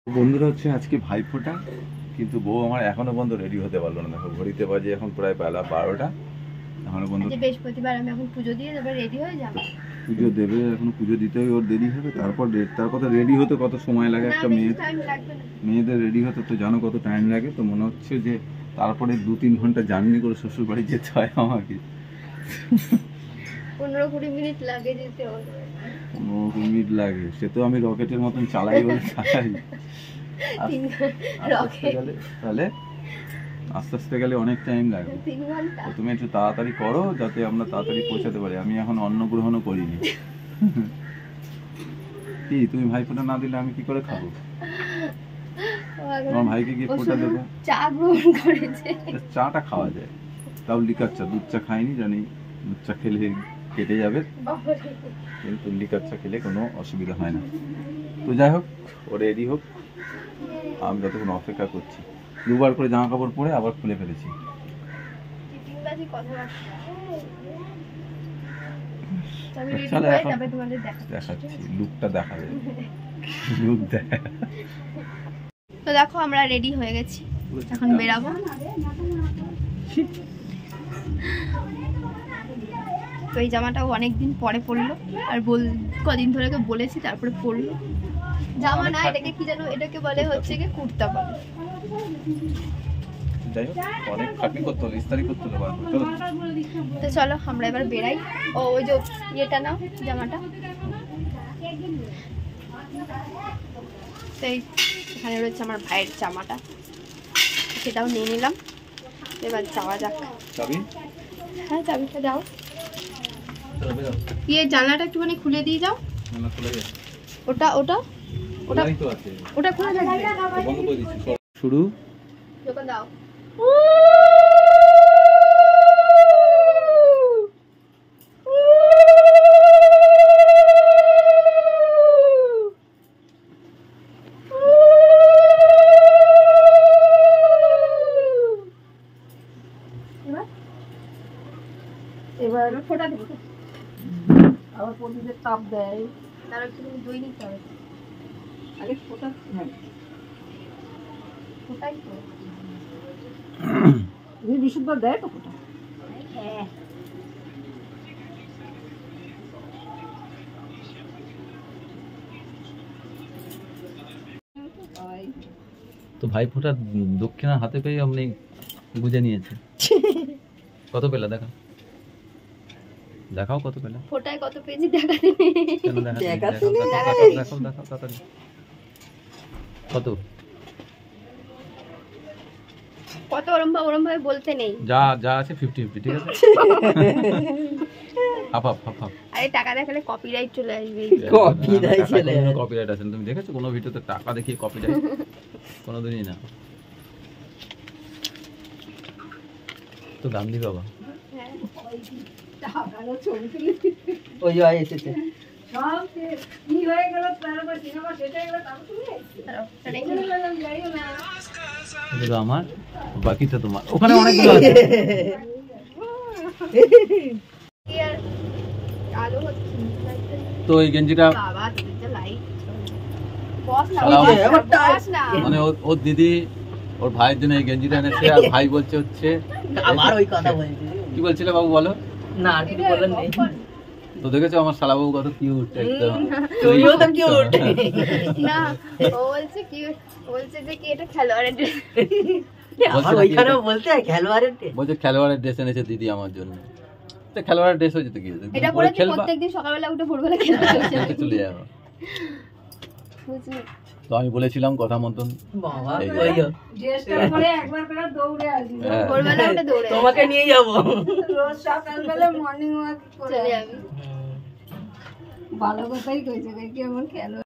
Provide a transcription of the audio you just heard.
বন্ধুরা হচ্ছে আজকে ভাইফোঁটা, কিন্তু বউ আমার এখনো পর্যন্ত রেডি হতে পারলো না। দেখো ঘড়িতে বাজে এখন প্রায় বেলা 12টা, এখনো পর্যন্ত। বৃহস্পতিবার আমি এখন পুজো দিয়ে তারপর রেডি হয়ে যাব। পুজো দেবে, এখন পুজো দিতেই ওর দেরি হবে। তারপর তার কথা রেডি হতে কত সময় লাগে একটা মেয়েদের রেডি হতে, তো জানো কত টাইম লাগে। তো মনে হচ্ছে যে তারপরে 2-3 ঘন্টা জার্নি করে শ্বশুর বাড়ি যেতে হয় আমাকে। 15-20 মিনিট লাগে যেতে। 15-20 মিনিট লাগে, সে তো আমি রকেটের মতন চালাই বলে চালাই। তাহলে আস্তে আস্তে গেলে অনেক টাইম লাগবে। তুমি একটু তাড়াতাড়ি করো যাতে আমরা তাড়াতাড়ি পৌঁছাতে পারি। আমি এখন অন্ন গ্রহণও করিনি। কি তুমি ভাইফোঁটা না দিলে আমি কি করে খাবো? আমার ভাইকে কি ফোঁটা দেবো? চা গ্রহণ করেছে। চাটা খাওয়া যায়, তাও লিকার চা। দুধ চা খাইনি, জানি দুধ চা খেলে কেটে যাবে, কিন্তু লিকার চা খেলে কোনো অসুবিধা হয় না। তো যাই হোক, ও রেডি হোক, আমি যতক্ষণ অপেক্ষা করছি। 2বার করে জামা কাপড় পরে আবার খুলে ফেলেছি। দেখাচ্ছি লুকটা, দেখা যাবে লুক দেখা। তো দেখো আমরা রেডি হয়ে গেছি, এখন বেরাবো। তো এই জামাটাও অনেকদিন পরে পরলো, আর কদিন ধরে বলেছি তারপরে পরলো। জামা না, এটাকে কি জানো, এটাকে বলে হচ্ছে কি কুর্তা বলে। অনেক খাটনি করতে হলো, ইস্তারি করতে হলো। তো চলো আমরা এবার বেরাই। ও ওই যে ইয়েটা নাও, জামাটা। তো এখানে রয়েছে আমার ভাইয়ের জামাটা, সেটাও নিয়ে নিলাম। এবার যাওয়া যাক। চাবি? হ্যাঁ চাবিটা দাও। ইয়ে জানলাটা একটুখানি খুলে দিয়ে যাও। ওটা ওটা ওটা ওটা খুলে যাবে। শুরু দোকান দাও। এবার ফোটা দেবো, আবার পনিরের তাপ দেয়। তার একটু দই নিতে হবে আগে। ফোটা, হ্যাঁ ফোটাই তো বিশুদ্ধ দেয় তো ফোটা। হ্যাঁ তো ভাইফোঁটা দক্ষিণা হাতে পেয়ে আপনি বুঝে নিয়েছে। কত পেলা দেখা দেখাও, কত পেলা? ফোটায় কত পেয়েছি দেখাতে কত কত ওরম ভাবে বলতে নেই। যা যা আছে 50-50, ঠিক আছে? Half half half half. আরে টাকা দেখালে কপিরাইট চলে আসবে। কপিরাইট আছে? তুমি দেখেছো কোনো ভিডিওতে টাকা দেখিয়ে কপিরাইট? কোনোদিনই না। তো দাম দি বাবা। ওই এসেছে কি হয়ে গেল, তারপর সিনেমা শেষ হয়ে গেল, তারপর আমার বাকিটা তোমার। ওখানে অনেকগুলো আছে। তো এই গেঞ্জিটা মানে ওর দিদি ওর ভাইয়ের জন্য এই গেঞ্জিটা এনেছে, আর ভাই বলছে হচ্ছে আমার ওই কথা বলছি। কি বলছিলে বাবু বলো? না আর কিছু বলেন নেই। তো দেখেছো আমার শালা বাবু কত কিউট একদম। তুইও তো কিউট। না ও বলছে কি, বলছে যে কি এটা খেলোয়াড়ের ড্রেস। আমার ওইখানেও বলতে খেলোয়াড়ের ড্রেস, বলছে খেলোয়াড়ের ড্রেস এনেছে দিদি আমার জন্য। তো খেলোয়াড়ের ড্রেস হয়েছে তো কি হয়েছে, এটা পরে প্রত্যেকদিন সকালবেলা উঠে ভোরবেলা খেলতে চলে যাবো। বুঝলি? তো আমি বলেছিলাম কথা মতন বাবা ওইও ড্রেসটা পরে একবার করে দৌড়ে আসবি, ভোরবেলা উঠে দৌড়ে তোমাকে নিয়ে যাব রোজ সকালবেলা মর্নিং ওয়াক করে যাবি। ভালো কথাই কইছে, কি এমন খেলো।